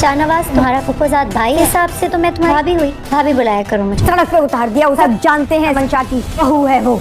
शाहनवाज तुम्हारा फुफोजाद भाई हिसाब से तो मैं तुम्हारी भाभी हुई, भाभी बुलाया करो मुझे। सड़क पे उतार दिया, सब जानते हैं मंशा की बहू है वो।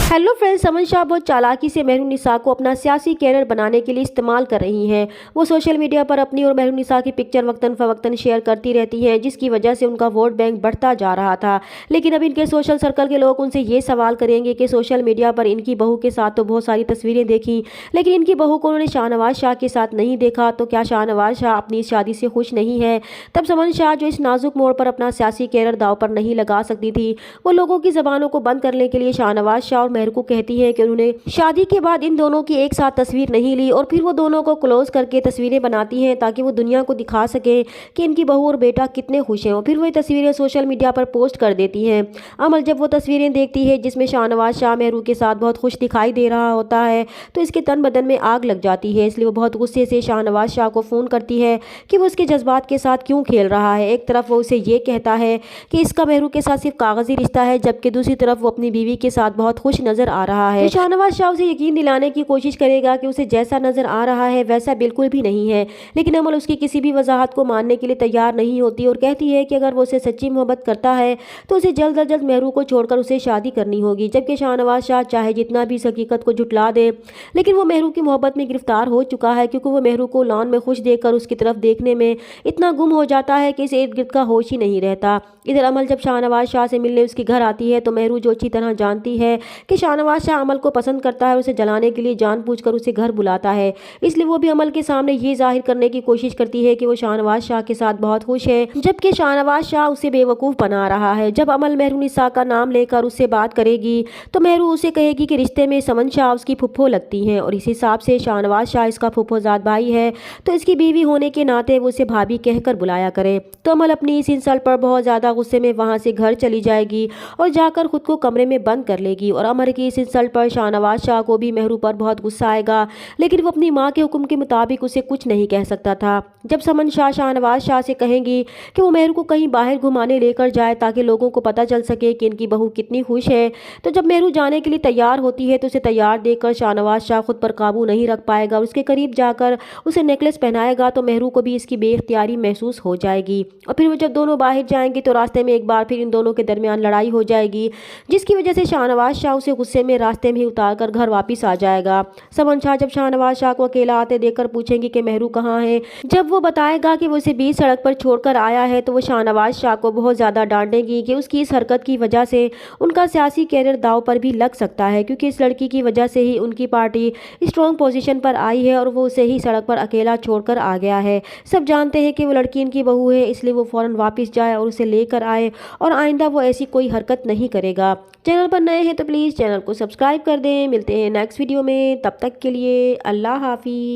हेलो फ्रेंड्स, अमन शाह बहुत चालाकी से मेहरुनिसा को अपना सियासी कैरियर बनाने के लिए इस्तेमाल कर रही हैं। वो सोशल मीडिया पर अपनी और मेहरुनिसा की पिक्चर वक्तन फवक्तन शेयर करती रहती हैं, जिसकी वजह से उनका वोट बैंक बढ़ता जा रहा था। लेकिन अब इनके सोशल सर्कल के लोग उनसे ये सवाल करेंगे कि सोशल मीडिया पर इनकी बहू के साथ तो बहुत सारी तस्वीरें देखी, लेकिन इनकी बहू को उन्होंने शाहनवाज शाह के साथ नहीं देखा, तो क्या शाहनवाज शाह अपनी इस शादी से खुश नहीं है? तब अमन शाह जो इस नाजुक मोड़ पर अपना सियासी कैरियर दाव पर नहीं लगा सकती थी, वो लोगों की जबानों को बंद करने के लिए शाहनवाज शाह और मेहर को कहती है कि उन्होंने शादी के बाद इन दोनों की एक साथ तस्वीर नहीं ली, और फिर वो दोनों को क्लोज करके तस्वीरें बनाती हैं ताकि वो दुनिया को दिखा सके कि इनकी बहू और बेटा कितने खुश हैं, और फिर वो तस्वीरें सोशल मीडिया पर पोस्ट कर देती हैं। अमल जब वो तस्वीरें देखती है जिसमें शाहनवाज शाह मेहरू के साथ बहुत खुश दिखाई दे रहा होता है, तो इसके तन बदन में आग लग जाती है। इसलिए वो बहुत गुस्से से शाहनवाज शाह को फ़ोन करती है कि वो उसके जज्बात के साथ क्यों खेल रहा है। एक तरफ वो उसे ये कहता है कि इसका मेहरू के साथ सिर्फ कागजी रिश्ता है, जबकि दूसरी तरफ वो अपनी बीवी के साथ बहुत खुश नजर आ रहा है। शाहनवाज शाह उसे यकीन दिलाने की कोशिश करेगा कि उसे जैसा नजर आ रहा है वैसा बिल्कुल भी नहीं है, लेकिन अमल उसकी किसी भी वजाहत को मानने के लिए तैयार नहीं होती और कहती है कि अगर वो उसे सच्ची मोहब्बत करता है तो उसे जल्द अज जल्द मेहरू को छोड़कर उसे शादी करनी होगी। जबकि शाहनवाज शाह चाहे जितना भी इस हकीकत को झुटला दे, लेकिन वो मेहरू की मोहब्बत में गिरफ्तार हो चुका है, क्योंकि वो मेहरू को लॉन में खुश देखकर उसकी तरफ देखने में इतना गुम हो जाता है कि इसे इर्द गिर्द का होश ही नहीं रहता। इधर अमल जब शाहनवाज शाह से मिलने उसके घर आती है, तो मेहरू जो अच्छी तरह जानती है कि शाहनवाज शाह अमल को पसंद करता है, उसे जलाने के लिए जानबूझकर उसे घर बुलाता है। इसलिए वो भी अमल के सामने ये जाहिर करने की कोशिश करती है कि वो शाहनवाज शाह के साथ बहुत खुश है, जबकि शाहनवाज शाह उसे बेवकूफ़ बना रहा है। जब अमल मेहरुनिसा का नाम लेकर उससे बात करेगी तो मेहरू उसे कहेगी कि रिश्ते में समन शाह उसकी फुफ्फो लगती हैं, और इस हिसाब से शाहनवाज शाह इसका फुफ्फोजाद भाई है, तो इसकी बीवी होने के नाते वो उसे भाभी कहकर बुलाया करे। तो अमल अपनी इस इंसल्ट पर बहुत ज़्यादा गुस्से में वहाँ से घर चली जाएगी और जाकर खुद को कमरे में बंद कर लेगी। और अमर की इस इंसल्ट पर शाहनवाज शाह को भी मेहरू पर बहुत गुस्सा आएगा, लेकिन वो अपनी माँ के हुक्म के मुताबिक उसे कुछ नहीं कह सकता था। जब समन शाह शाहनवाज शाह से कहेंगी कि वो मेहरू को कहीं बाहर घुमाने लेकर जाए ताकि लोगों को पता चल सके कि इनकी बहू कितनी खुश है, तो जब मेहरू जाने के लिए तैयार होती है तो उसे तैयार देखकर शाहनवाज शाह खुद पर काबू नहीं रख पाएगा और उसके करीब जाकर उसे नेकलेस पहनाएगा, तो मेहरू को भी इसकी बेइख्तियारी महसूस हो जाएगी। और फिर वो जब दोनों बाहर जाएंगे तो रास्ते में एक बार फिर इन दोनों के दरमियान लड़ाई हो जाएगी, जिसकी वजह से शाहनवाज शाह उसे गुस्से में रास्ते में ही उतार कर घर वापिस आ जाएगा। समन शाह जब शाहनवाज शाह को अकेला आते देखकर पूछेंगी कि मेहरू कहाँ है, जब वो बताएगा कि वो उसे बीच सड़क पर छोड़कर आया है, तो वो शाहनवाज शाह को बहुत ज़्यादा डांटेगी कि उसकी इस हरकत की वजह से उनका सियासी कैरियर दाव पर भी लग सकता है, क्योंकि इस लड़की की वजह से ही उनकी पार्टी स्ट्रॉन्ग पोजीशन पर आई है और वो उसे ही सड़क पर अकेला छोड़कर आ गया है। सब जानते हैं कि वो लड़की इनकी बहू है, इसलिए वो फ़ौरन वापस जाए और उसे लेकर आए, और आइंदा वो ऐसी कोई हरकत नहीं करेगा। चैनल पर नए हैं तो प्लीज़ चैनल को सब्सक्राइब कर दें। मिलते हैं नेक्स्ट वीडियो में, तब तक के लिए अल्लाह हाफिज़।